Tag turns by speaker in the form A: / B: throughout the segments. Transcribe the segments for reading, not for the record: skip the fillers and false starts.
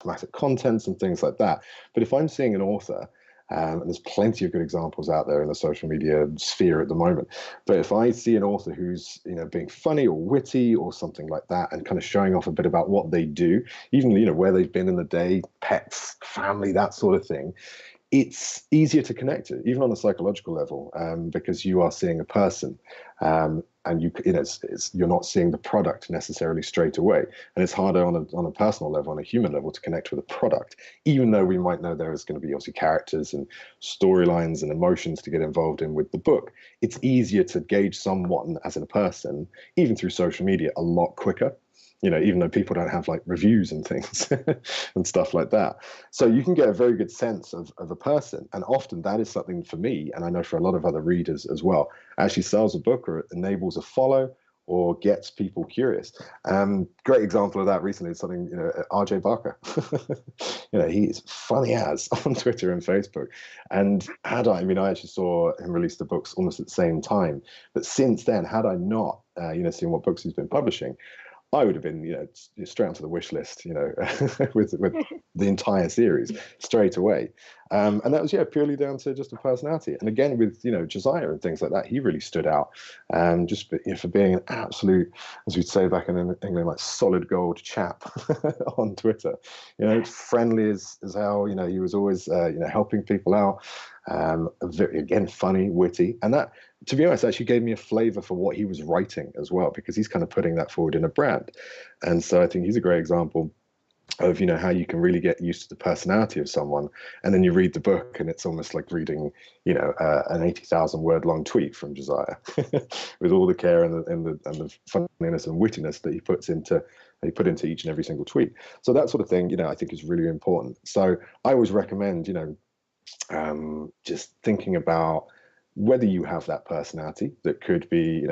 A: thematic contents and things like that. But if I'm seeing an author, and there's plenty of good examples out there in the social media sphere at the moment. But if I see an author who's, being funny or witty or something like that, and kind of showing off a bit about what they do, even, where they've been in the day, pets, family, that sort of thing, it's easier to connect to, even on a psychological level, because you are seeing a person, and you're not seeing the product necessarily straight away. And it's harder on a personal level, on a human level, to connect with a product, even though we might know there is going to be obviously characters and storylines and emotions to get involved in with the book. It's easier to gauge someone as a person, even through social media, a lot quicker. Even though people don't have like reviews and things and stuff like that. So you can get a very good sense of a person. And often that is something for me, and I know for a lot of other readers as well, actually sells a book or enables a follow or gets people curious. Great example of that recently is something, RJ Barker. He's funny as on Twitter and Facebook. And I actually saw him release the books almost at the same time. But since then, had I not, seen what books he's been publishing, I would have been, straight onto the wish list, with the entire series straight away. And that was, purely down to just a personality. And again, with, Josiah and things like that, he really stood out, just for being an absolute, as we'd say back in England, like solid gold chap on Twitter. Friendly as hell. He was always, helping people out. Very, again, funny, witty. And that, to be honest, actually gave me a flavor for what he was writing as well, because he's kind of putting that forward in a brand. And so I think he's a great example of, how you can really get used to the personality of someone. And then you read the book and it's almost like reading, an 80,000 word long tweet from Josiah with all the care and the funniness and wittiness that he put into each and every single tweet. So that sort of thing, I think is really important. So I always recommend, just thinking about whether you have that personality that could be,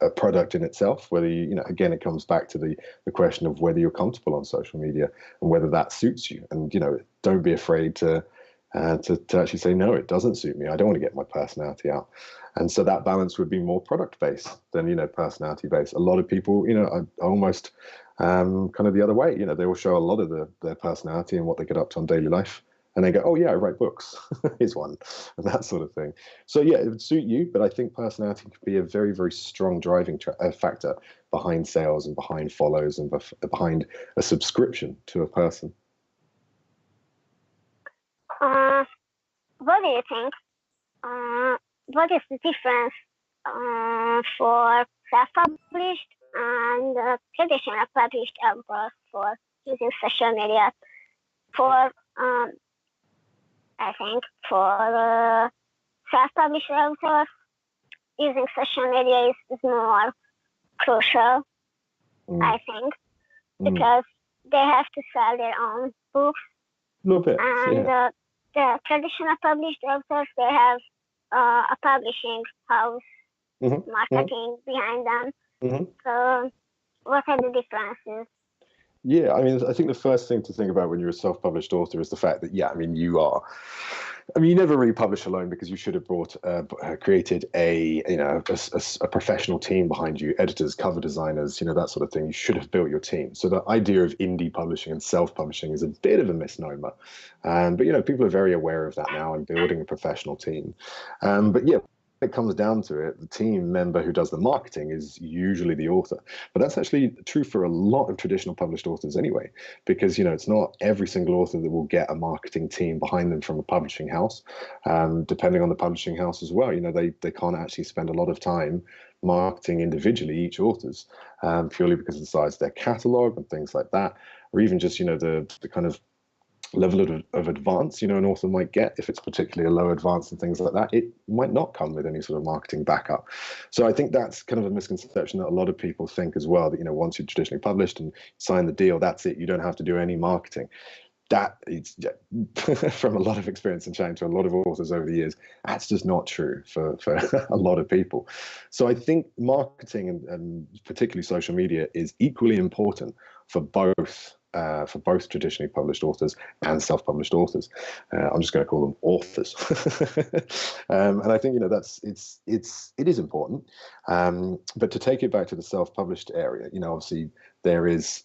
A: a product in itself, whether again, it comes back to the question of whether you're comfortable on social media and whether that suits you. And, don't be afraid to actually say, no, it doesn't suit me. I don't want to get my personality out. And so that balance would be more product based than, personality based. A lot of people, are almost kind of the other way. They will show a lot of their personality and what they get up to on daily life. And they go, oh, yeah, I write books. Here's one, and that sort of thing. So, yeah, it would suit you, but I think personality could be a very, very strong driving factor behind sales and behind follows and behind a subscription to a person.
B: What do you think? What is the difference for self-published and traditional published authors for using social media? I think for self-published authors, using social media is more crucial, I think, because they have to sell their own books.
A: A little bit,
B: and the traditional published authors, they have a publishing house, marketing behind them. So what are the differences?
A: Yeah, I think the first thing to think about when you're a self-published author is the fact that, you never really publish alone, because you should have created a professional team behind you, editors, cover designers, that sort of thing. You should have built your team. So the idea of indie publishing and self-publishing is a bit of a misnomer. But people are very aware of that now and building a professional team. But yeah, when it comes down to it, the team member who does the marketing is usually the author. But that's actually true for a lot of traditional published authors anyway, because, it's not every single author that will get a marketing team behind them from a publishing house. Depending on the publishing house as well, they can't actually spend a lot of time marketing individually each author's, purely because of the size of their catalog and things like that, or even just, the kind of level of advance, an author might get. If it's particularly a low advance and things like that, it might not come with any sort of marketing backup. So I think that's kind of a misconception that a lot of people think as well, that, once you're traditionally published and sign the deal, that's it. You don't have to do any marketing. That is, from a lot of experience and chatting to a lot of authors over the years, that's just not true for a lot of people. So I think marketing and particularly social media is equally important for both traditionally published authors and self-published authors. I'm just going to call them authors. And I think, it is important. But to take it back to the self-published area, obviously there is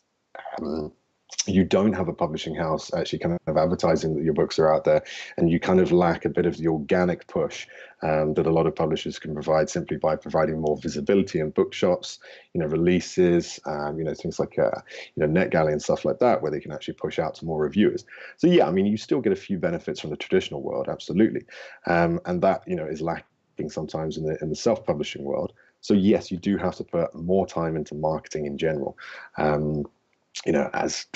A: you don't have a publishing house actually kind of advertising that your books are out there, and you kind of lack a bit of the organic push that a lot of publishers can provide simply by providing more visibility in bookshops, releases, things like NetGalley and stuff like that, where they can actually push out to more reviewers. So yeah, I mean, you still get a few benefits from the traditional world, absolutely, and that is lacking sometimes in the self-publishing world. So yes, you do have to put more time into marketing in general. As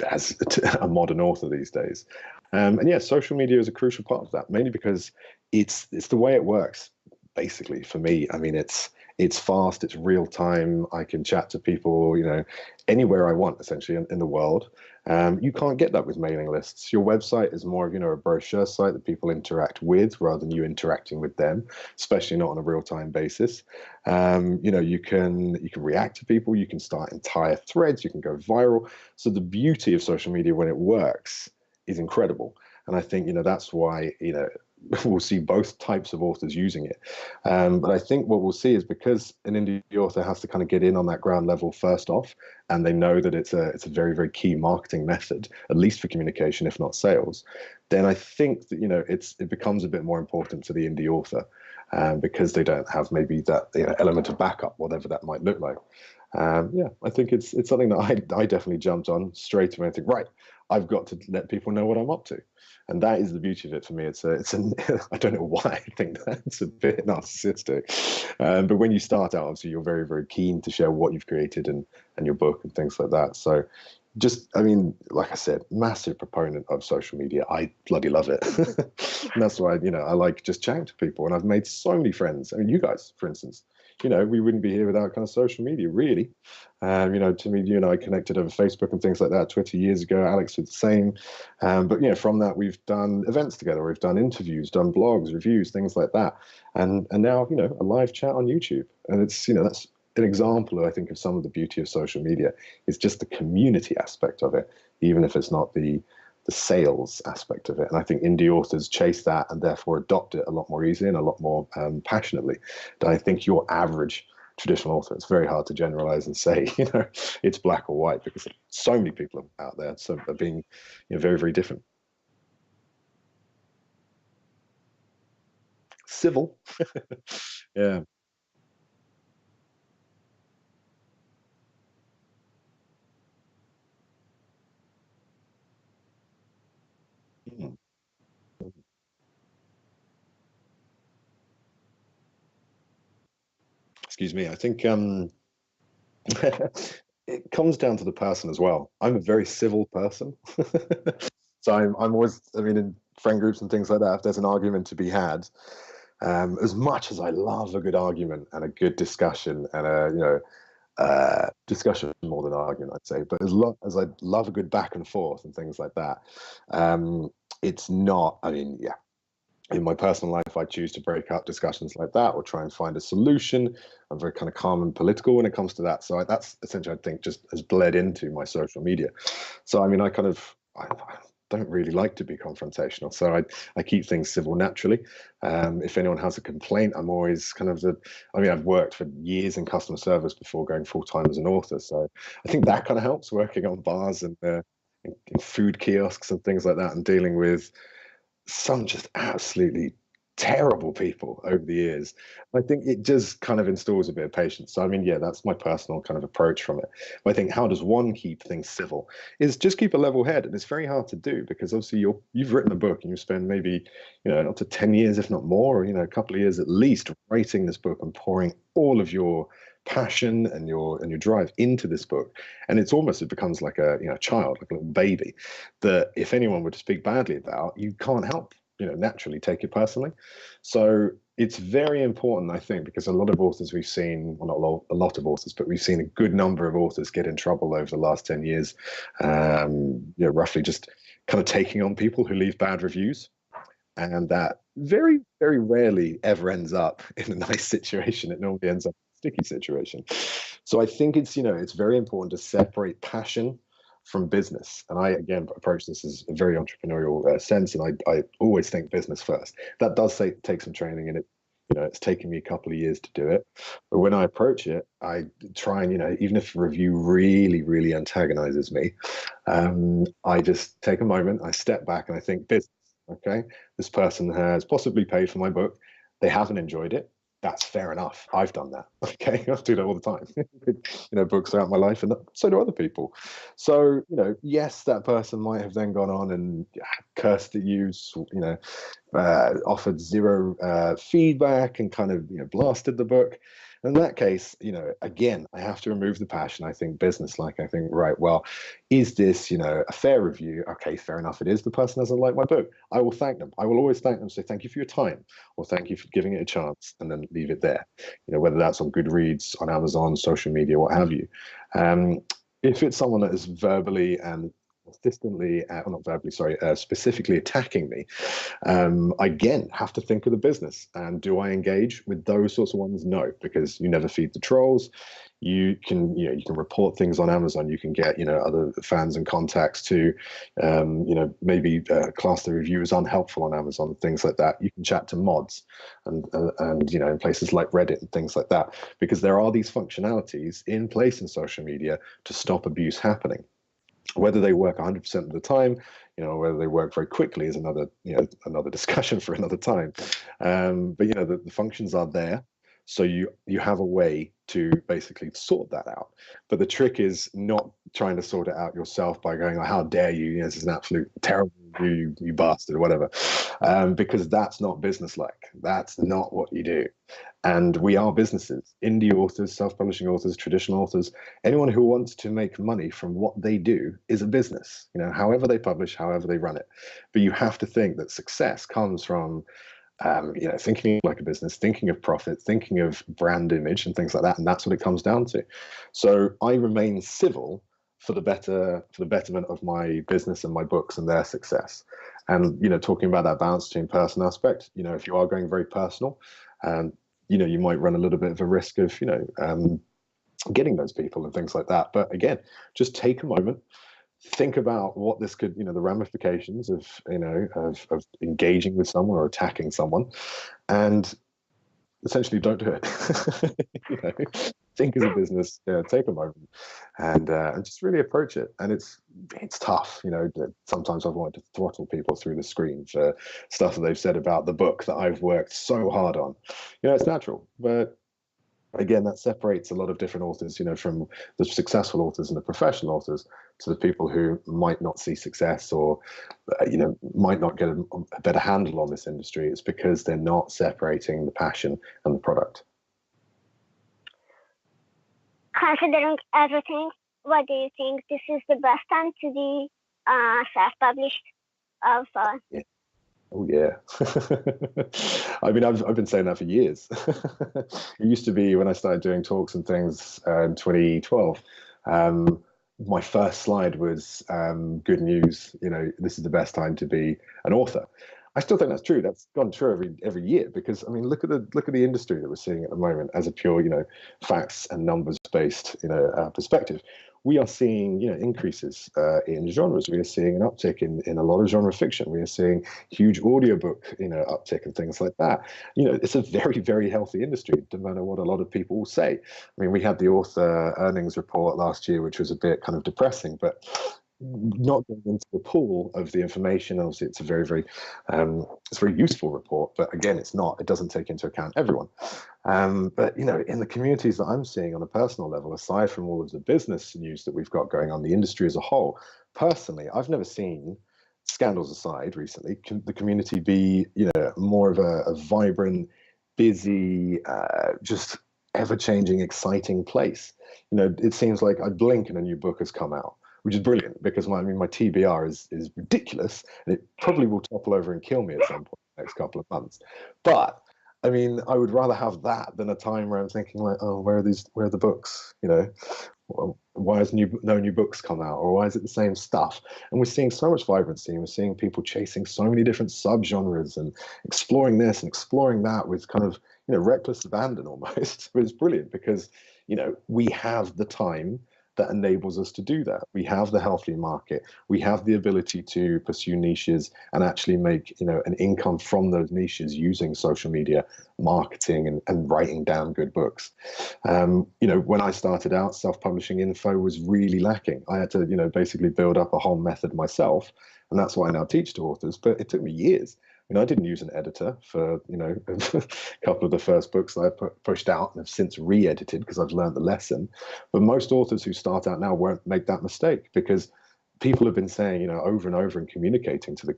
A: a modern author these days. And yeah, social media is a crucial part of that, mainly because it's the way it works, basically, for me. I mean, it's fast, it's real time. I can chat to people, anywhere I want, essentially, in the world. You can't get that with mailing lists. Your website is more of, a brochure site that people interact with rather than you interacting with them, especially not on a real-time basis. You can react to people, you can start entire threads, you can go viral. So the beauty of social media when it works is incredible. And I think, that's why, we'll see both types of authors using it. But I think what we'll see is because an indie author has to kind of get in on that ground level first off, and they know that it's a very, very key marketing method, at least for communication, if not sales, then I think that, it becomes a bit more important to the indie author because they don't have maybe that element of backup, whatever that might look like. Yeah, I think it's something that I definitely jumped on straight away and think, right, I've got to let people know what I'm up to. And that is the beauty of it for me. I don't know why I think that's a bit narcissistic. But when you start out, obviously, you're very, very keen to share what you've created and your book and things like that. So like I said, massive proponent of social media. I bloody love it. And that's why, I like just chatting to people. And I've made so many friends. I mean, you guys, for instance, we wouldn't be here without kind of social media, really. To me, you and I connected over Facebook and things like that 20 years ago. Alex was the same. But, from that, we've done events together. We've done interviews, done blogs, reviews, things like that. And now, a live chat on YouTube. And it's, that's an example, I think, of some of the beauty of social media is just the community aspect of it, even if it's not the sales aspect of it. And I think indie authors chase that and therefore adopt it a lot more easily and a lot more passionately than I think your average traditional author. It's very hard to generalize and say, it's black or white because so many people out there are being very, very different. Civil. Yeah. Mm. Excuse me. I think it comes down to the person as well. I'm a very civil person. So I'm always, in friend groups and things like that, if there's an argument to be had, as much as I love a good argument and a good discussion and discussion more than argument, I'd say, but as I love a good back and forth and things like that, it's not, yeah, in my personal life, I choose to break up discussions like that or try and find a solution. I'm very kind of calm and political when it comes to that. So that's essentially, I think, just has bled into my social media. So, I don't really like to be confrontational. So I keep things civil naturally. If anyone has a complaint, I'm always kind of I've worked for years in customer service before going full-time as an author. So I think that kind of helps, working on bars and in food kiosks and things like that and dealing with some just absolutely terrible people over the years. I think it just kind of installs a bit of patience. So, yeah, that's my personal kind of approach from it. But I think how does one keep things civil is just keep a level head. And it's very hard to do because obviously you've written a book and you spend maybe, up to 10 years, if not more, or, a couple of years at least writing this book and pouring all of your passion and your drive into this book. And it becomes like a child, like a little baby that if anyone were to speak badly about, you can't help naturally take it personally. So it's very important, I think, because a lot of authors we've seen, well, not a lot of authors, but we've seen a good number of authors get in trouble over the last 10 years, roughly just kind of taking on people who leave bad reviews. And that very, very rarely ever ends up in a nice situation. It normally ends up in a sticky situation. So I think it's very important to separate passion from business. And I, again, approach this as a very entrepreneurial sense. And I always think business first. That does take some training in it. It's taken me a couple of years to do it. But when I approach it, I try and, even if a review really, really antagonizes me, I just take a moment, I step back and I think, business, okay? This person has possibly paid for my book. They haven't enjoyed it. That's fair enough. I've done that. Okay. I do that all the time. Books throughout my life, and so do other people. So, yes, that person might have then gone on and cursed at you, offered zero feedback and kind of, blasted the book. In that case, again, I have to remove the passion. I think business-like. I think, right, well, is this, a fair review? Okay, fair enough. It is. The person doesn't like my book. I will thank them. I will always thank them. Say thank you for your time, or thank you for giving it a chance, and then leave it there. Whether that's on Goodreads, on Amazon, social media, what have you. If it's someone that is verbally and consistently, not verbally, sorry, specifically attacking me, again, have to think of the business. And do I engage with those sorts of ones? No, because you never feed the trolls. You can report things on Amazon. You can get, other fans and contacts to, maybe class the review as unhelpful on Amazon, things like that. You can chat to mods and in places like Reddit and things like that, because there are these functionalities in place in social media to stop abuse happening. Whether they work 100% of the time, whether they work very quickly is another discussion for another time. But the functions are there, so you have a way to basically sort that out. But the trick is not trying to sort it out yourself by going, oh, how dare you? This is an absolute terrible you bastard, or whatever, because that's not businesslike. That's not what you do. And we are businesses, indie authors, self-publishing authors, traditional authors. Anyone who wants to make money from what they do is a business, however they publish, however they run it. But you have to think that success comes from, thinking like a business, thinking of profit, thinking of brand image and things like that. And that's what it comes down to. So I remain civil for the betterment of my business and my books and their success. And, talking about that balance between personal aspect, if you are going very personal, you might run a little bit of a risk of, getting those people and things like that. But again, just take a moment, think about what this could, the ramifications of, of engaging with someone or attacking someone, and essentially don't do it. Think as a business, take a moment and just really approach it. And it's tough, sometimes I've wanted to throttle people through the screen for stuff that they've said about the book that I've worked so hard on. It's natural, but again, that separates a lot of different authors, from the successful authors and the professional authors to the people who might not see success or, might not get a better handle on this industry. It's because they're not separating the passion and the product.
B: Considering everything, what do you think? This is the best time to be self-published author?
A: Yeah. Oh yeah. I mean, I've been saying that for years. It used to be when I started doing talks and things in 2012. My first slide was good news. This is the best time to be an author. I still think that's true. That's gone true every year, because I mean, look at the industry that we're seeing at the moment as a pure, facts and numbers based, perspective. We are seeing, increases in genres. We are seeing an uptick in a lot of genre fiction. We are seeing huge audiobook, uptick and things like that. It's a very, very healthy industry, no matter what a lot of people will say. I mean, we had the author earnings report last year, which was a bit kind of depressing, but not going into the pool of the information. Obviously, it's a very, very, it's a very useful report, but again, it doesn't take into account everyone. But, in the communities that I'm seeing on a personal level, aside from all of the business news that we've got going on, the industry as a whole, personally, I've never seen, scandals aside recently, the community be, more of a vibrant, busy, just ever-changing, exciting place. It seems like I blink and a new book has come out, which is brilliant, because my TBR is ridiculous, and it probably will topple over and kill me at some point in the next couple of months. But I mean, I would rather have that than a time where I'm thinking like, oh, where are the books? Why has no new books come out, or why is it the same stuff? And we're seeing so much vibrancy, and we're seeing people chasing so many different subgenres and exploring this and exploring that with kind of, reckless abandon almost. But it's brilliant because, we have the time that enables us to do that. We have the healthy market. We have the ability to pursue niches and actually make, an income from those niches using social media marketing and writing down good books. When I started out, self-publishing info was really lacking. I had to, basically build up a whole method myself. And that's what I now teach to authors. But it took me years. I didn't use an editor for, a couple of the first books that I pushed out and have since re-edited because I've learned the lesson. But most authors who start out now won't make that mistake because people have been saying, over and over and communicating to the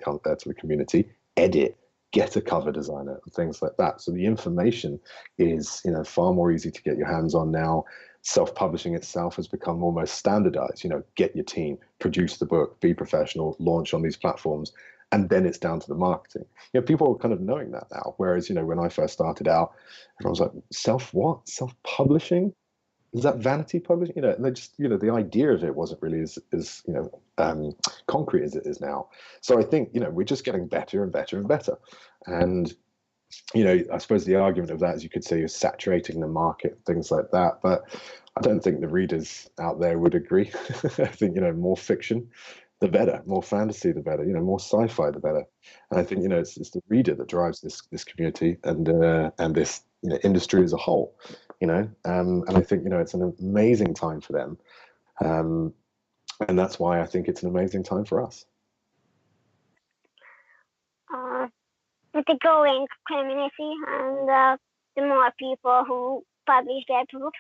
A: community, edit, get a cover designer, and things like that. So the information is, far more easy to get your hands on now. Self-publishing itself has become almost standardized. Get your team, produce the book, be professional, launch on these platforms. And then it's down to the marketing. People are kind of knowing that now. Whereas, when I first started out, everyone was like, self-publishing? Is that vanity publishing? And they just, the idea of it wasn't really as concrete as it is now. So I think, we're just getting better and better and better. And, I suppose the argument of that, as you could say, is saturating the market, things like that. But I don't think the readers out there would agree. I think, more fiction, the better, more fantasy, the better, more sci-fi, the better. And I think, it's the reader that drives this community and this, industry as a whole, and I think, it's an amazing time for them. And that's why I think it's an amazing time for us.
B: With the growing community and the more people who publish their books,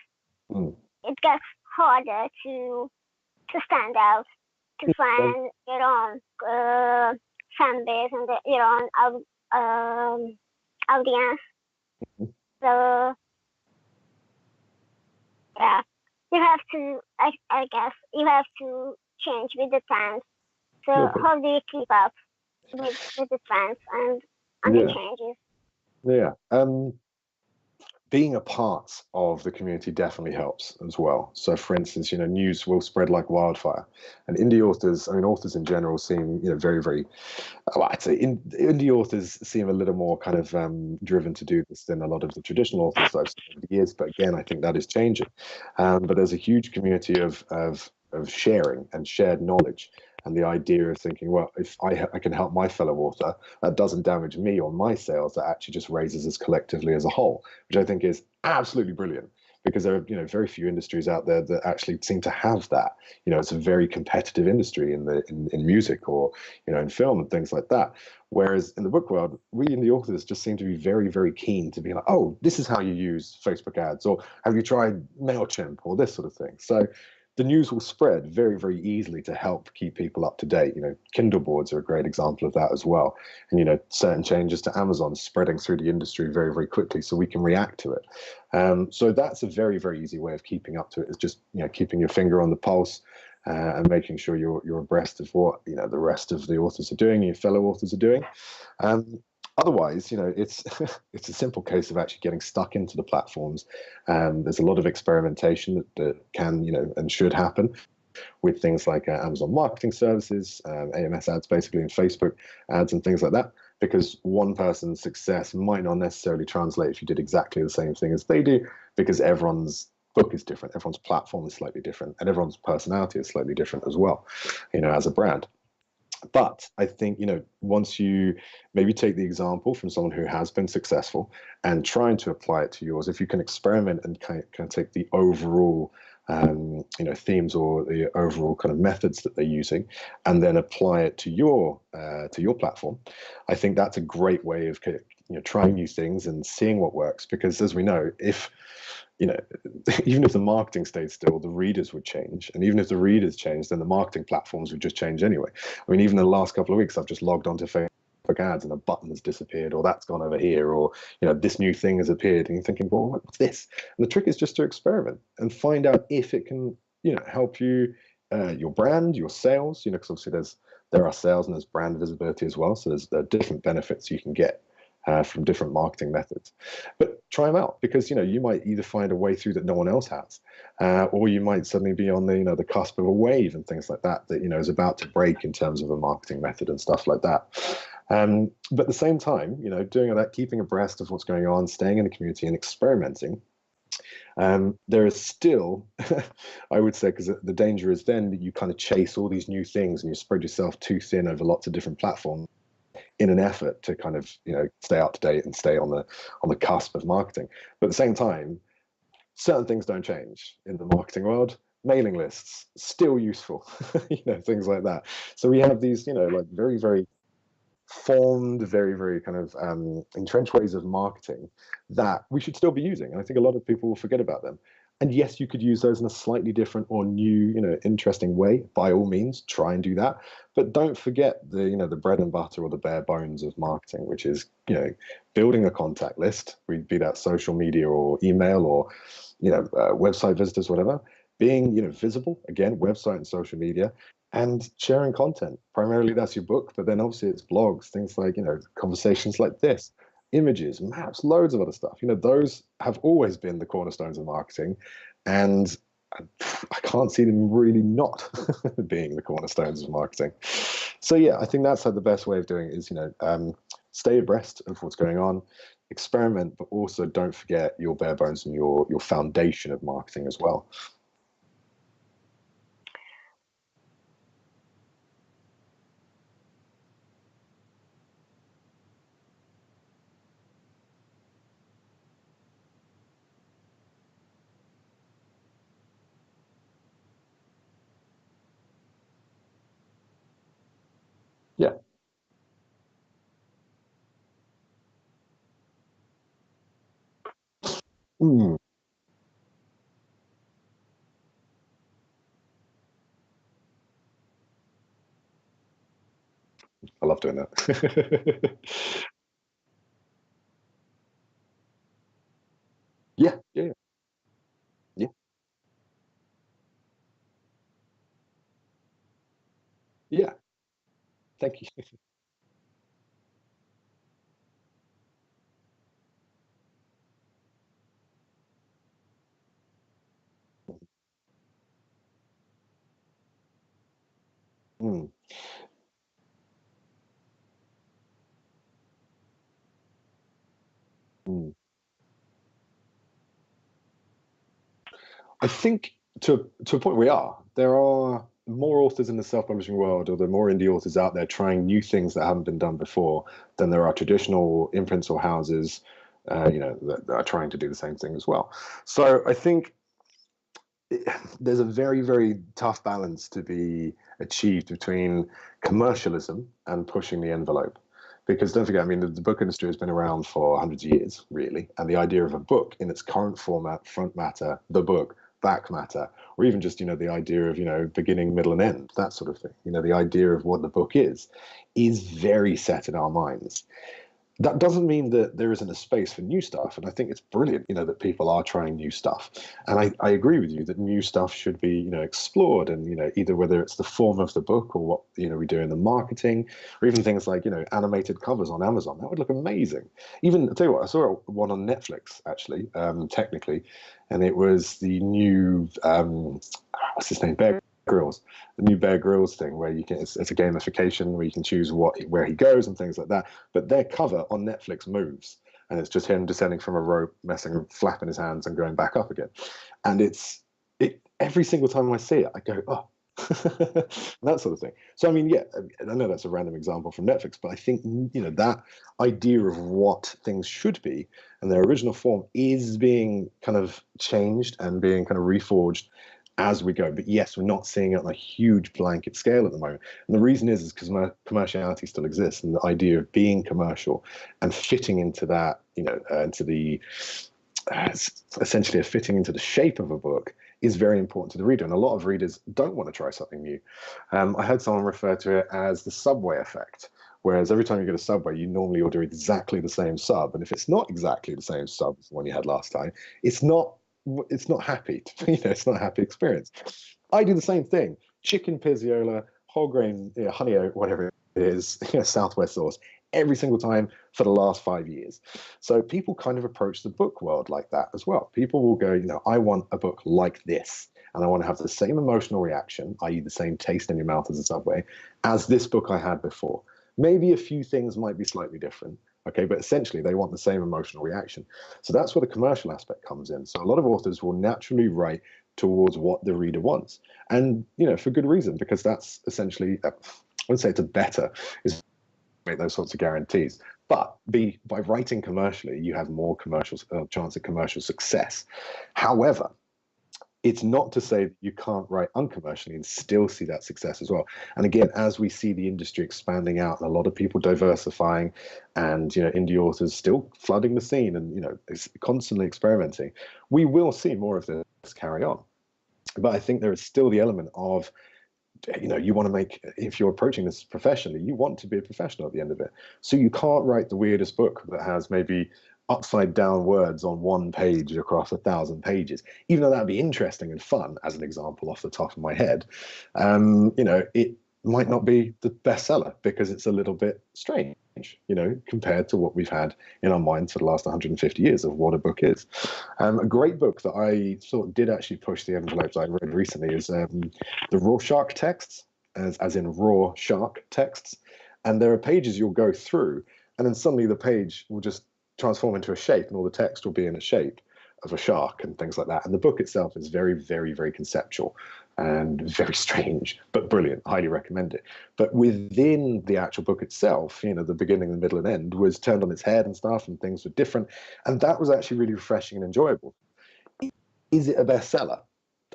B: it gets harder to stand out, to find your own fan base and your own audience. So, yeah, you have to, I guess, you have to change with the times. So how do you keep up with the trends and the changes?
A: Yeah. Being a part of the community definitely helps as well. So, for instance, news will spread like wildfire, and indie authors, authors in general seem, very, very, well, I'd say indie authors seem a little more kind of driven to do this than a lot of the traditional authors that I've seen over the years. But again, I think that is changing. But there's a huge community of sharing and shared knowledge. And the idea of thinking, well, if I can help my fellow author, that doesn't damage me or my sales, that actually just raises us collectively as a whole, which I think is absolutely brilliant, because there are very few industries out there that actually seem to have that. It's a very competitive industry in music or in film and things like that. Whereas in the book world, we in the authors just seem to be very, very keen to be like, oh, this is how you use Facebook ads, or have you tried MailChimp, or this sort of thing. So the news will spread very, very easily to help keep people up to date. Kindle boards are a great example of that as well. And, certain changes to Amazon spreading through the industry very, very quickly so we can react to it. So that's a very, very easy way of keeping up to it, is just, keeping your finger on the pulse and making sure you're abreast of what, the rest of the authors are doing, your fellow authors are doing. Otherwise, it's it's a simple case of actually getting stuck into the platforms. There's a lot of experimentation that can, and should happen with things like Amazon marketing services, AMS ads, basically, and Facebook ads and things like that, because one person's success might not necessarily translate if you did exactly the same thing as they do, because everyone's book is different, everyone's platform is slightly different, and everyone's personality is slightly different as well, as a brand. But I think, once you maybe take the example from someone who has been successful and trying to apply it to yours, if you can experiment and kind of take the overall, themes or the overall kind of methods that they're using, and then apply it to your platform, I think that's a great way of trying new things and seeing what works. Because as we know, if even if the marketing stayed still, the readers would change. And even if the readers changed, then the marketing platforms would just change anyway. Even in the last couple of weeks, I've just logged onto Facebook ads and a button has disappeared, or that's gone over here, or, this new thing has appeared. And you're thinking, well, what's this? And the trick is just to experiment and find out if it can, help you, your brand, your sales, because obviously there are sales and there's brand visibility as well. So there are different benefits you can get from different marketing methods. But try them out, because you might either find a way through that no one else has, or you might suddenly be on the cusp of a wave and things like that is about to break in terms of a marketing method and stuff like that. But at the same time, doing all that, keeping abreast of what's going on, staying in the community and experimenting, There is still, I would say, because the danger is then that you kind of chase all these new things and you spread yourself too thin over lots of different platforms in an effort to kind of, stay up to date and stay on the cusp of marketing. But at the same time, certain things don't change in the marketing world. Mailing lists still useful, things like that. So we have these, like very, very formed, very, very kind of entrenched ways of marketing that we should still be using. And I think a lot of people will forget about them. And yes, you could use those in a slightly different or new, interesting way. By all means, try and do that. But don't forget the bread and butter or the bare bones of marketing, which is, building a contact list, be that social media or email or, website visitors, whatever, being, visible, again, website and social media, and sharing content. Primarily that's your book, but then obviously it's blogs, things like, conversations like this, images, maps, loads of other stuff. Those have always been the cornerstones of marketing, and I can't see them really not being the cornerstones of marketing. So yeah, I think that's the best way of doing it is, stay abreast of what's going on, experiment, but also don't forget your bare bones and your foundation of marketing as well. Yeah. Mm, I love doing that. Yeah, yeah, yeah, yeah. Thank you. Mm, mm. I think to a point we are. There are more authors in the self-publishing world, or there are more indie authors out there trying new things that haven't been done before than there are traditional imprints or houses, that are trying to do the same thing as well. So I think there's a very, very tough balance to be achieved between commercialism and pushing the envelope. Because don't forget, I mean, the book industry has been around for hundreds of years, really. And the idea of a book in its current format, front matter, the book, back matter, or even just, the idea of, beginning, middle, and end, that sort of thing, the idea of what the book is very set in our minds. That doesn't mean that there isn't a space for new stuff. And I think it's brilliant, that people are trying new stuff. And I agree with you that new stuff should be, explored and, either whether it's the form of the book or what, we do in the marketing, or even things like, animated covers on Amazon. That would look amazing. Even, I'll tell you what, I saw one on Netflix, actually, technically, and it was the new, what's his name? Bear Grylls, the new Bear Grylls thing, where you can it's a gamification where you can choose where he goes and things like that. But their cover on Netflix moves, and it's just him descending from a rope, flapping his hands, and going back up again. And it every single time I see it, I go, oh. That sort of thing. So I mean, yeah, I know that's a random example from Netflix, but I think that idea of what things should be and their original form is being kind of changed and being kind of reforged as we go. But yes, we're not seeing it on a huge blanket scale at the moment. And the reason is because commerciality still exists, and the idea of being commercial and fitting into that, into the essentially fitting into the shape of a book is very important to the reader. And a lot of readers don't want to try something new. I heard someone refer to it as the subway effect. Whereas every time you go to Subway, you normally order exactly the same sub. And if it's not exactly the same sub as the one you had last time, it's not happy. It's not a happy experience. I do the same thing. Chicken pizziola, whole grain, honey oat, whatever it is, Southwest sauce, every single time for the last 5 years. So people kind of approach the book world like that as well. People will go, I want a book like this, and I want to have the same emotional reaction, i.e. the same taste in your mouth as a Subway, as this book I had before. Maybe a few things might be slightly different, okay, but essentially they want the same emotional reaction. So that's where the commercial aspect comes in. So a lot of authors will naturally write towards what the reader wants, and for good reason, because that's essentially, I wouldn't say it's a better, is make those sorts of guarantees. But by writing commercially, you have more chance of commercial success. However, it's not to say that you can't write uncommercially and still see that success as well. And again, as we see the industry expanding out, and a lot of people diversifying, and indie authors still flooding the scene, and constantly experimenting, we will see more of this carry on. But I think there is still the element of, you want to make, if you're approaching this professionally, you want to be a professional at the end of it. So you can't write the weirdest book that has maybe upside down words on one page across 1,000 pages, even though that'd be interesting and fun, as an example off the top of my head. It might not be the bestseller because it's a little bit strange, compared to what we've had in our minds for the last 150 years of what a book is. A great book that I thought did actually push the envelopes I read recently is the Rorschach texts, as in raw shark texts. And there are pages you'll go through, and then suddenly the page will just transform into a shape, and all the text will be in a shape of a shark and things like that. And the book itself is very, very, very conceptual and very strange, but brilliant. Highly recommend it. But within the actual book itself, the beginning, the middle, and end was turned on its head and stuff, and things were different. And that was actually really refreshing and enjoyable. Is it a bestseller?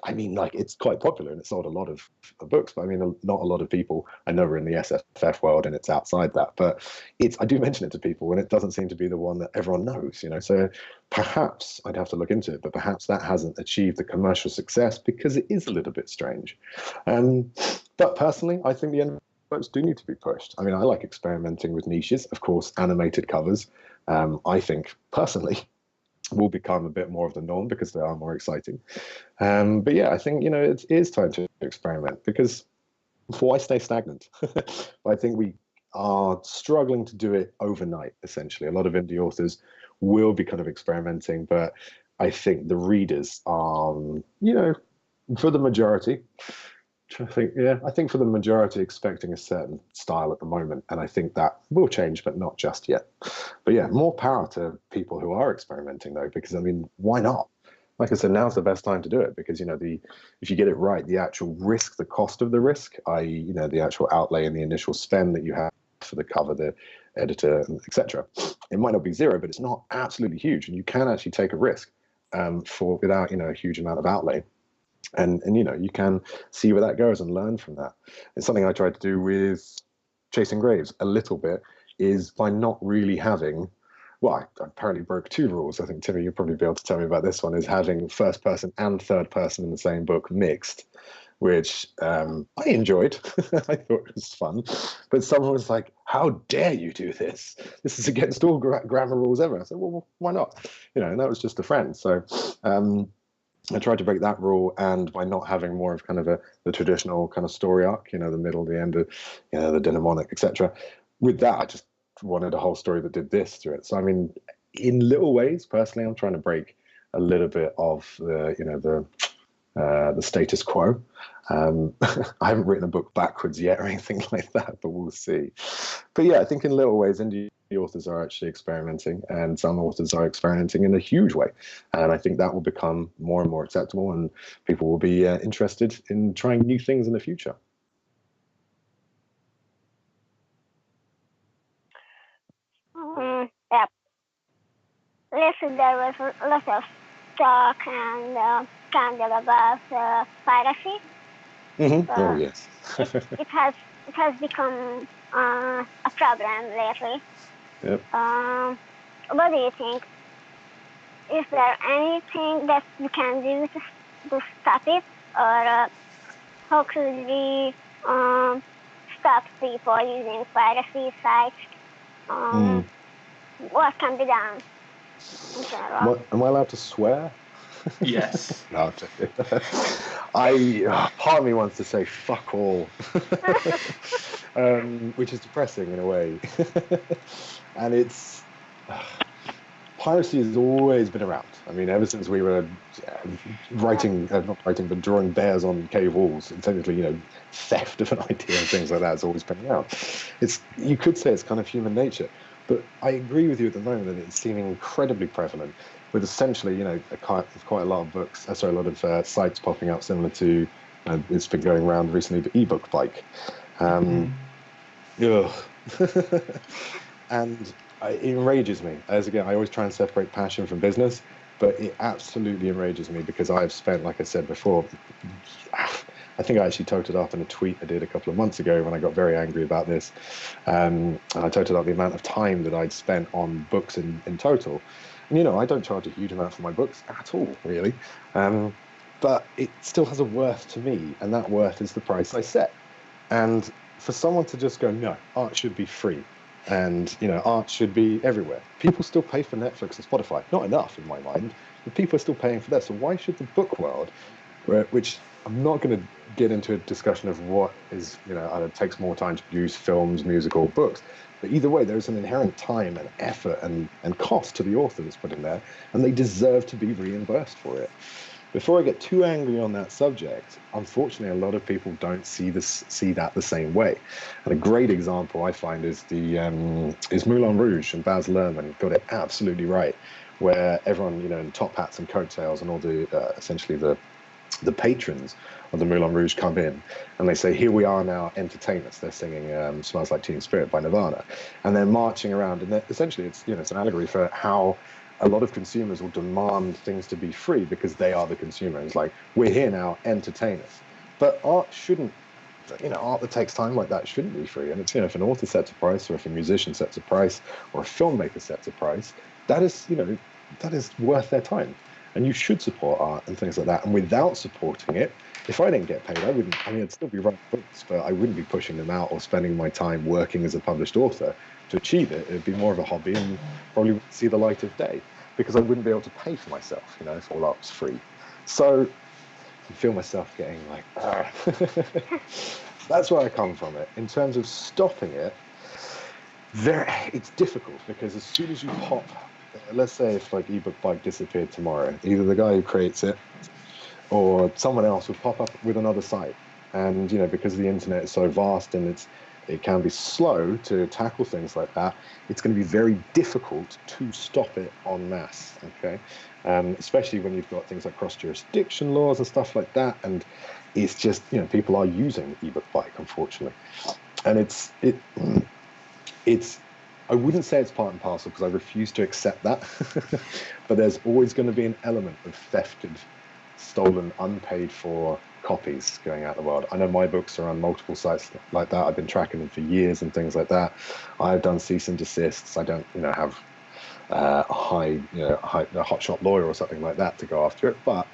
A: I mean, it's quite popular and it sold a lot of books, but I mean, not a lot of people I know are in the SFF world, and it's outside that. But I do mention it to people, and it doesn't seem to be the one that everyone knows, So perhaps I'd have to look into it, but perhaps that hasn't achieved the commercial success because it is a little bit strange. But personally, I think the envelopes do need to be pushed. I mean, I like experimenting with niches. Of course, animated covers, I think, personally, will become a bit more of the norm because they are more exciting. But yeah, I think, it is time to experiment, because why stay stagnant? I think we are struggling to do it overnight, essentially. A lot of indie authors will be kind of experimenting, but I think the readers are, for the majority, I think for the majority expecting a certain style at the moment, and I think that will change, but not just yet. But yeah, more power to people who are experimenting, though, because I mean, why not? Like I said, now's the best time to do it, because if you get it right, the actual risk, the cost of the risk, i.e., the actual outlay and the initial spend that you have for the cover, the editor, etc., it might not be zero, but it's not absolutely huge, and you can actually take a risk without a huge amount of outlay. And you can see where that goes and learn from that. It's something I tried to do with Chasing Graves a little bit, is by not really having, well, I apparently broke 2 rules. I think, Timmy, you'll probably be able to tell me about this one, is having first person and third person in the same book mixed, which I enjoyed. I thought it was fun. But someone was like, how dare you do this? This is against all grammar rules ever. I said, well, why not? And that was just a friend. So I tried to break that rule, and by not having more of kind of the traditional kind of story arc, the middle, the end, the denouement, etc. With that, I just wanted a whole story that did this through it. So, I mean, in little ways, personally, I'm trying to break a little bit of the status quo. I haven't written a book backwards yet or anything like that, but we'll see. But yeah, I think in little ways, indie authors are actually experimenting, and some authors are experimenting in a huge way. And I think that will become more and more acceptable, and people will be interested in trying new things in the future.
B: Yeah. Listen, there was a lot of talk and scandal about piracy.
A: Oh yes.
B: it has become a problem lately.
A: Yep.
B: What do you think? Is there anything that we can do to stop it, or how could we stop people using piracy sites? What can be done in general?
A: Am I allowed to swear?
C: Yes.
A: No, part of me wants to say fuck all, which is depressing in a way. And it's piracy has always been around. I mean, ever since we were drawing bears on cave walls, and technically, theft of an idea and things like that has always been around. You could say it's kind of human nature, but I agree with you at the moment that it's seeming incredibly prevalent, with essentially, quite a lot of books, a lot of sites popping up similar to, it's been going around recently, the ebook bike. Ugh. And it enrages me. As again, I always try and separate passion from business, but it absolutely enrages me because I've spent, like I said before, I think I actually totaled up in a tweet I did a couple of months ago when I got very angry about this. And I totaled up the amount of time that I'd spent on books in total. And, I don't charge a huge amount for my books at all, really. But it still has a worth to me, and that worth is the price I set. And for someone to just go, no, art should be free, and, art should be everywhere. People still pay for Netflix and Spotify. Not enough, in my mind, but people are still paying for that. So why should the book world, which I'm not going to get into a discussion of what is, either takes more time to produce films, music, or books, but either way, there's an inherent time and effort and cost to the author that's put in there, and they deserve to be reimbursed for it. Before I get too angry on that subject, unfortunately, a lot of people don't see that the same way. And a great example I find is is Moulin Rouge, and Baz Luhrmann got it absolutely right, where everyone, in top hats and coattails and all the essentially the patrons of the Moulin Rouge come in and they say, here we are now, entertainers. They're singing Smells Like Teen Spirit by Nirvana. And they're marching around, and essentially it's an allegory for how a lot of consumers will demand things to be free because they are the consumers. Like, we're here now, entertain us. But art shouldn't, art that takes time like that shouldn't be free. And it's, if an author sets a price, or if a musician sets a price, or a filmmaker sets a price, that is worth their time. And you should support art and things like that. And without supporting it, if I didn't get paid, I'd still be writing books, but I wouldn't be pushing them out or spending my time working as a published author to achieve it. It'd be more of a hobby and probably wouldn't see the light of day because I wouldn't be able to pay for myself, if all art was free. So I feel myself getting like, that's where I come from it. In terms of stopping it, it's difficult because as soon as you pop, let's say if like ebook bike disappeared tomorrow, either the guy who creates it or someone else would pop up with another site. And, because the internet is so vast and it can be slow to tackle things like that, it's going to be very difficult to stop it en masse, okay? Especially when you've got things like cross-jurisdiction laws and stuff like that. And it's just, people are using ebook bike, unfortunately. And it's I wouldn't say it's part and parcel because I refuse to accept that, but there's always going to be an element of thefted, stolen, unpaid for copies going out in the world. I know my books are on multiple sites like that. I've been tracking them for years and things like that. I've done cease and desists. I don't, have a hotshot lawyer or something like that to go after it, but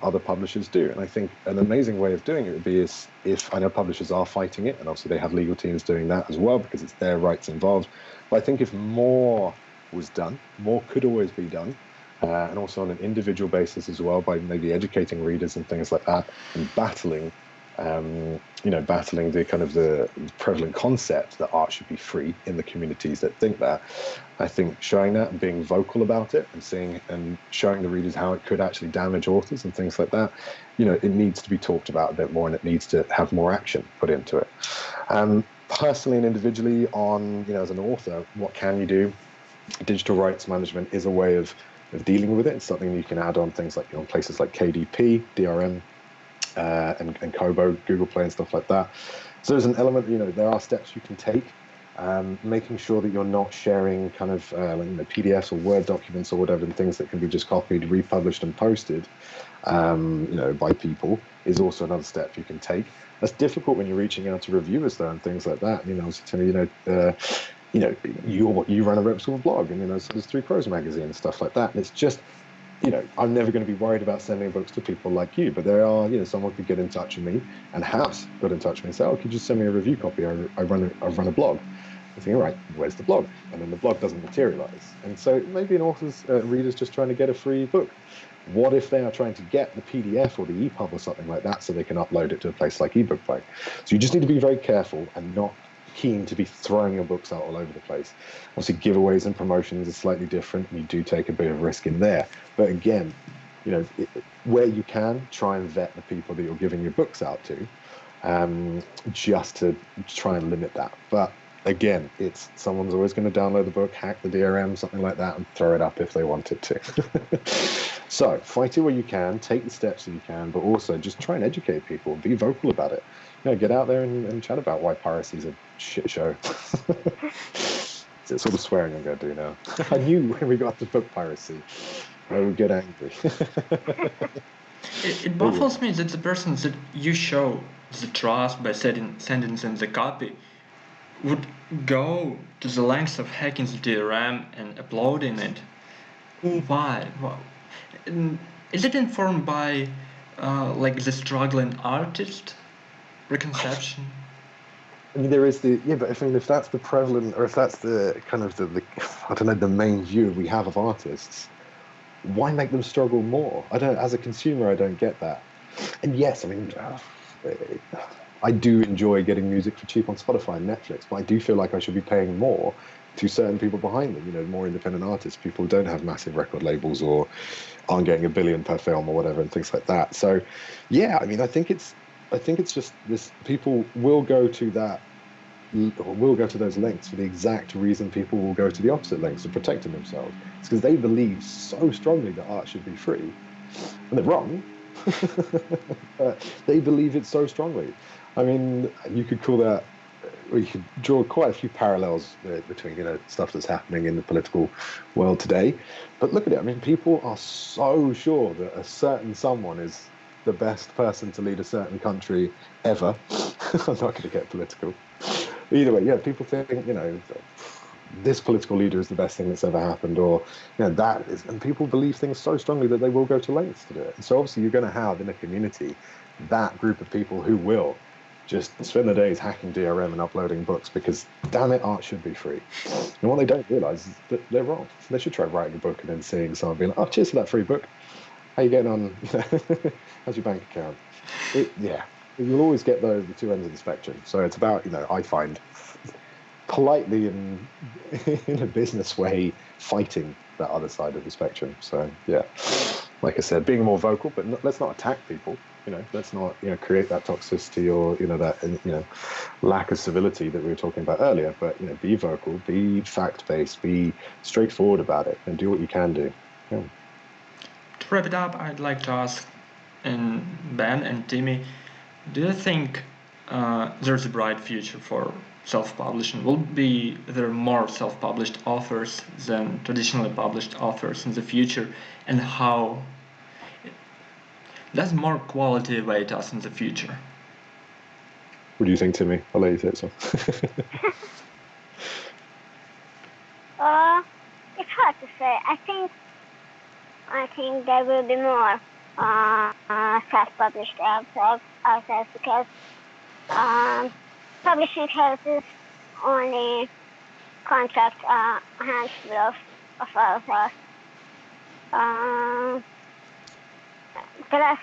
A: other publishers do. And I think an amazing way of doing it would be if I know publishers are fighting it, and obviously they have legal teams doing that as well because it's their rights involved. But I think if more was done, more could always be done. And also on an individual basis as well, by maybe educating readers and things like that, and battling the kind of the prevalent concept that art should be free in the communities that think that. I think showing that and being vocal about it and showing the readers how it could actually damage authors and things like that, it needs to be talked about a bit more, and it needs to have more action put into it. Personally and individually as an author, what can you do? Digital rights management is a way of dealing with it. It's something you can add on things like on places like KDP, DRM, and Kobo, Google Play and stuff like that. So there's an element, there are steps you can take, making sure that you're not sharing kind of PDFs or Word documents or whatever, and things that can be just copied, republished and posted, by people is also another step you can take. That's difficult when you're reaching out to reviewers though and things like that. I was telling you run a reputable blog, and so there's Three Crows magazine and stuff like that. And it's just, I'm never going to be worried about sending books to people like you, but there are, someone could get in touch with me and has got in touch with me and say, oh, could you send me a review copy? I run a blog. I think, all right, where's the blog? And then the blog doesn't materialize. And so maybe an author's reader's just trying to get a free book. What if they are trying to get the PDF or the EPUB or something like that so they can upload it to a place like ebook bike? So you just need to be very careful and not keen to be throwing your books out all over the place. Obviously, giveaways and promotions are slightly different. You do take a bit of risk in there. But again, where you can, try and vet the people that you're giving your books out to, just to try and limit that. But again, someone's always going to download the book, hack the DRM, something like that, and throw it up if they wanted to. So fight it where you can, take the steps that you can, but also just try and educate people, be vocal about it. Get out there and chat about why piracy is a shit show. It's sort of swearing I'm going to do now. I knew when we got to book piracy, I would get angry.
C: It baffles me that the persons that you show the trust by sending them the copy would go to the lengths of hacking the DRM and uploading it. Why? Is it informed by the struggling artist preconception?
A: I mean, there is but if that's the prevalent, or if that's the kind of the I don't know, the main view we have of artists, why make them struggle more? As a consumer, I don't get that. And yes, I mean, I do enjoy getting music for cheap on Spotify and Netflix, but I do feel like I should be paying more to certain people behind them, more independent artists, people who don't have massive record labels or aren't getting $1 billion per film or whatever and things like that. So, yeah, I mean, I think it's just this, people will go to that, or will go to those lengths for the exact reason people will go to the opposite lengths of protecting themselves. It's because they believe so strongly that art should be free. And they're wrong. But they believe it so strongly. I mean, you could call that, or you could draw quite a few parallels between, stuff that's happening in the political world today. But look at it. I mean, people are so sure that a certain someone is the best person to lead a certain country ever. I'm not going to get political. Either way, yeah, people think, this political leader is the best thing that's ever happened, or, that is, and people believe things so strongly that they will go to lengths to do it. And so obviously you're going to have in a community that group of people who will just spend their days hacking DRM and uploading books because, damn it, art should be free. And what they don't realize is that they're wrong. They should try writing a book and then seeing someone being like, oh, cheers for that free book. How you getting on? How's your bank account? You'll always get the two ends of the spectrum. So it's about, I find, politely and in a business way, fighting that other side of the spectrum. So, yeah, like I said, being more vocal, but let's not attack people. Let's not, create that toxicity or, that, lack of civility that we were talking about earlier. But, be vocal, be fact-based, be straightforward about it, and do what you can do. Yeah.
C: To wrap it up, I'd like to ask Ben and Timy, do you think there's a bright future for self-publishing? Will there more self-published authors than traditionally published authors in the future? And how does more quality await us in the future?
A: What do you think, Timy? I'll let you say so.
B: It's hard to say. I think there will be more self-published authors because publishing houses only contract a handful of authors. The last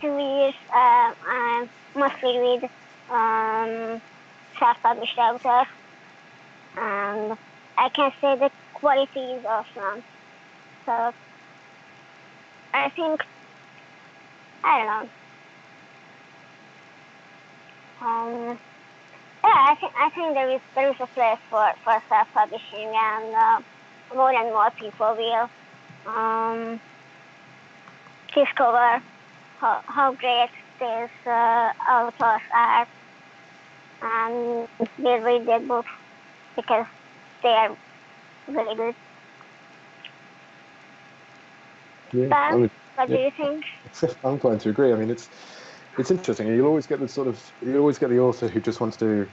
B: 2 years, I mostly read self-published authors, and I can say the quality is awesome. So I think, I don't know. I think there is a place for self-publishing, and more and more people will discover how great these authors are, and will read their books because they are really good.
A: Yeah,
B: Ben, what do you think?
A: I'm inclined to agree. I mean, it's interesting. You'll always get the author who just wants to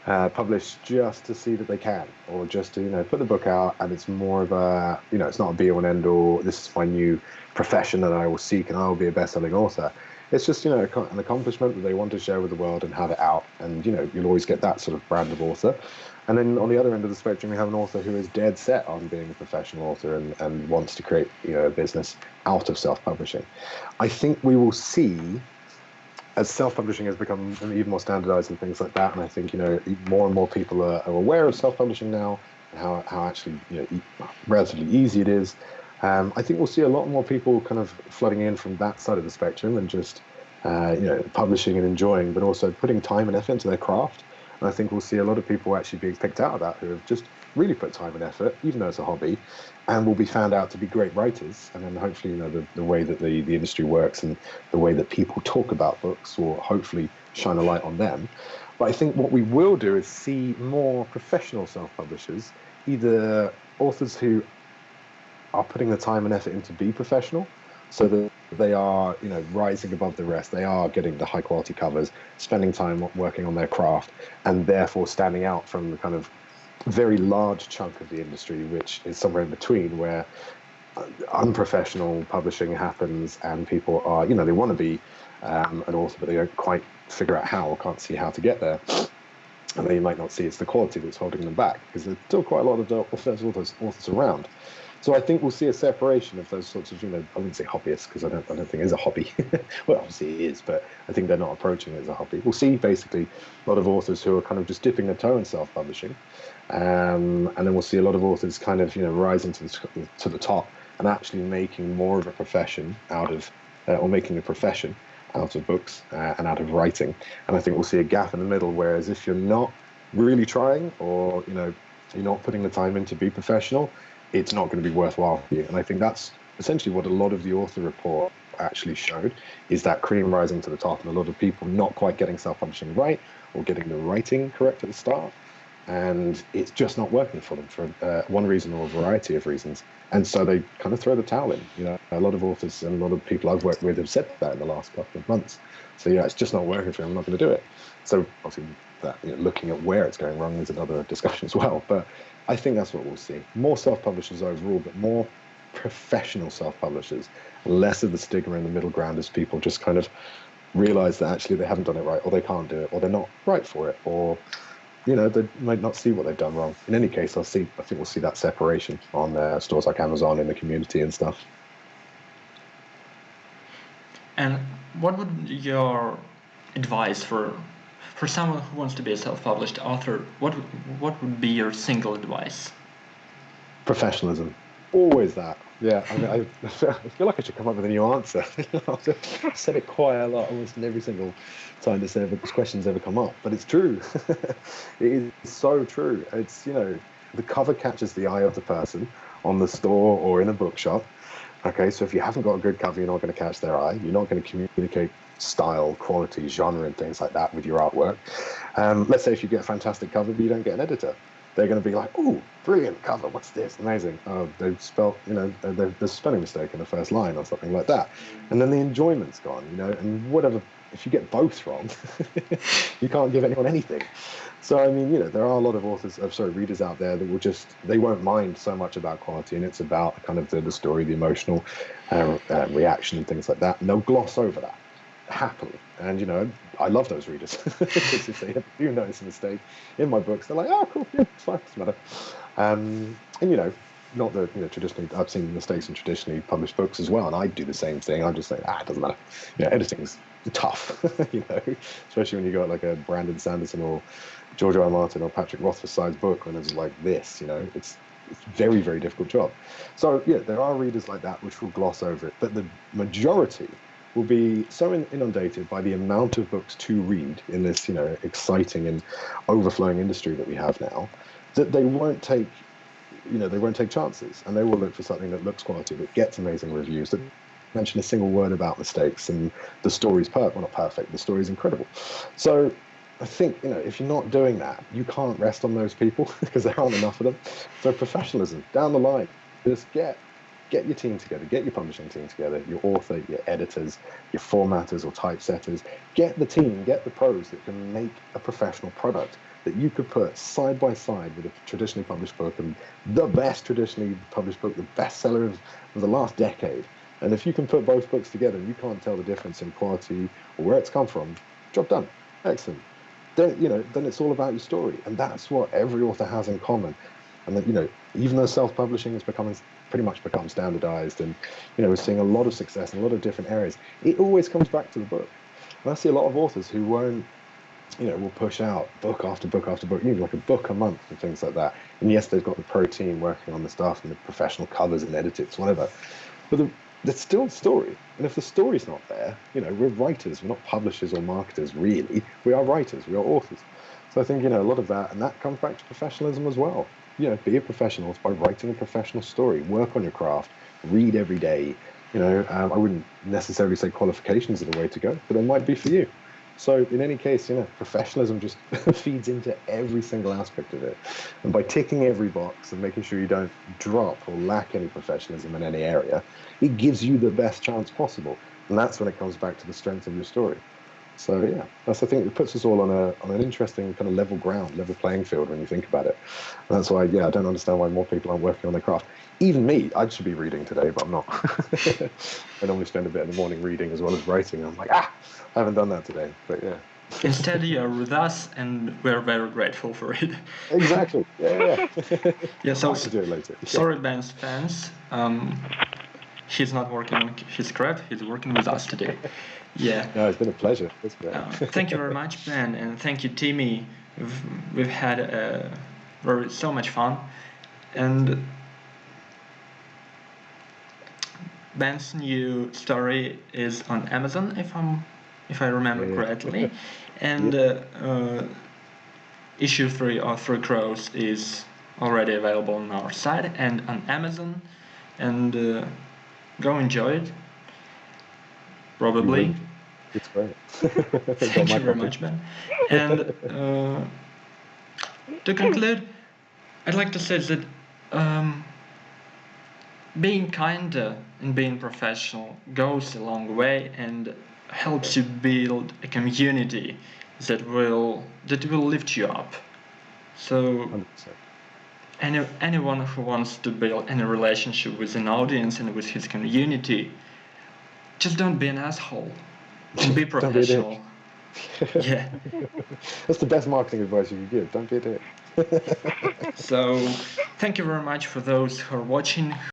A: publish just to see that they can, or just to put the book out, and it's more of a it's not a be all and end all. This is my new profession that I will seek, and I will be a best-selling author. It's just an accomplishment that they want to share with the world and have it out, and you'll always get that sort of brand of author. And then on the other end of the spectrum, you have an author who is dead set on being a professional author and wants to create a business out of self-publishing. I think we will see as self-publishing has become even more standardized and things like that, and I think, more and more people are aware of self-publishing now, and how actually, relatively easy it is. I think we'll see a lot more people kind of flooding in from that side of the spectrum and just, publishing and enjoying, but also putting time and effort into their craft. And I think we'll see a lot of people actually being picked out of that who have just really put time and effort, even though it's a hobby, and will be found out to be great writers. And then hopefully, the way that the industry works and the way that people talk about books will hopefully shine a light on them. But I think what we will do is see more professional self-publishers, either authors who are putting the time and effort in to be professional, so that they are, rising above the rest. They are getting the high quality covers, spending time working on their craft, and therefore standing out from the kind of very large chunk of the industry, which is somewhere in between, where unprofessional publishing happens and people are, they want to be an author, but they don't quite figure out how or can't see how to get there. And they might not see it's the quality that's holding them back, because there's still quite a lot of those authors around. So I think we'll see a separation of those sorts of, I wouldn't say hobbyists, because I don't think it's a hobby. Well, obviously it is, but I think they're not approaching it as a hobby. We'll see basically a lot of authors who are kind of just dipping their toe in self-publishing, and then we'll see a lot of authors kind of, rising to the top and actually making more of a profession out of, or making a profession out of books and out of writing. And I think we'll see a gap in the middle, whereas if you're not really trying, or you're not putting the time in to be professional, it's not going to be worthwhile for you. And I think that's essentially what a lot of the author report actually showed, is that cream rising to the top, and a lot of people not quite getting self-publishing right, or getting the writing correct at the start, and it's just not working for them for one reason or a variety of reasons. And so they kind of throw the towel in. A lot of authors and a lot of people I've worked with have said that in the last couple of months. So it's just not working for them, I'm not going to do it. So obviously that, looking at where it's going wrong is another discussion as well. But I think that's what we'll see. More self-publishers overall, but more professional self-publishers, less of the stigma in the middle ground, as people just kind of realize that actually they haven't done it right, or they can't do it, or they're not right for it, or they might not see what they've done wrong. In any case, I think we'll see that separation on stores like Amazon in the community and stuff.
C: And what would your advice for someone who wants to be a self-published author? What would be your single advice?
A: Professionalism. Always that. Yeah, I feel like I should come up with a new answer. I've said it quite a lot, almost in every single time this question's ever come up. But it's true. It is so true. It's, the cover catches the eye of the person on the store or in a bookshop. Okay, so if you haven't got a good cover, you're not going to catch their eye. You're not going to communicate style, quality, genre, and things like that with your artwork. Let's say if you get a fantastic cover, but you don't get an editor. They're going to be like, "Oh, brilliant cover! What's this? Amazing! Oh, they've spelled, there's a spelling mistake in the first line or something like that," and then the enjoyment's gone. And whatever. If you get both wrong, you can't give anyone anything. So I mean, there are a lot of readers out there that they won't mind so much about quality, and it's about kind of the story, the emotional reaction, and things like that. And they'll gloss over that happily. And I love those readers, because if they do notice a mistake in my books, they're like, "Oh, cool, yeah, it's fine, doesn't matter." And not that traditionally I've seen mistakes in traditionally published books as well, and I do the same thing. I just say, it doesn't matter. Editing's tough, especially when you got like a Brandon Sanderson or George R. R. Martin or Patrick Rothfuss book, when it's like this. It's a very, very difficult job. So there are readers like that which will gloss over it, but the majority will be so inundated by the amount of books to read in this, exciting and overflowing industry that we have now, that they won't take, chances, and they will look for something that looks quality, that gets amazing reviews, that mention a single word about mistakes, and the story's not perfect, the story's incredible. So I think, if you're not doing that, you can't rest on those people, because there aren't enough of them. So professionalism down the line, just get your team together, get your publishing team together, your author, your editors, your formatters or typesetters. Get the team, get the pros that can make a professional product that you could put side by side with a traditionally published book, and the best traditionally published book, the bestseller of the last decade. And if you can put both books together and you can't tell the difference in quality or where it's come from, job done. Excellent. Then it's all about your story. And that's what every author has in common. And then, even though self-publishing has pretty much become standardized, and we're seeing a lot of success in a lot of different areas, it always comes back to the book. And I see a lot of authors who won't, will push out book after book after book, like a book a month and things like that. And yes, they've got the pro team working on the stuff and the professional covers and editors, whatever. But there's still a story. And if the story's not there, we're writers. We're not publishers or marketers, really. We are writers. We are authors. So I think, a lot of that, and that comes back to professionalism as well. Be a professional by writing a professional story. Work on your craft. Read every day. I wouldn't necessarily say qualifications are the way to go, but they might be for you. So in any case, professionalism just feeds into every single aspect of it. And by ticking every box and making sure you don't drop or lack any professionalism in any area, it gives you the best chance possible. And that's when it comes back to the strength of your story. So yeah, I think it puts us all on an interesting kind of level ground, level playing field when you think about it. And that's why, I don't understand why more people aren't working on their craft. Even me, I should be reading today, but I'm not. I normally spend a bit of the morning reading as well as writing. I'm like, I haven't done that today, but yeah.
C: Instead, you're with us, and we're very grateful for it.
A: Exactly. Yeah.
C: Yeah. So
A: I'll have to do it later.
C: Sorry, Ben's fans. He's not working on his craft. He's working with us today. Yeah.
A: No, it's been a pleasure. It's great.
C: Thank you very much, Ben, and thank you, Timy. We've had so much fun, and Ben's new story is on Amazon, if I remember correctly, and issue 3 of Three Crows is already available on our site and on Amazon, and go enjoy it. Probably.
A: It's great.
C: Thank you very much, Ben. And to conclude, I'd like to say that being kinder and being professional goes a long way and helps you build a community that will lift you up. So 100%. Anyone who wants to build any relationship with an audience and with his community, just don't be an asshole and be professional. Yeah.
A: That's the best marketing advice you can give. Don't be a dick.
C: So thank you very much for those who are watching,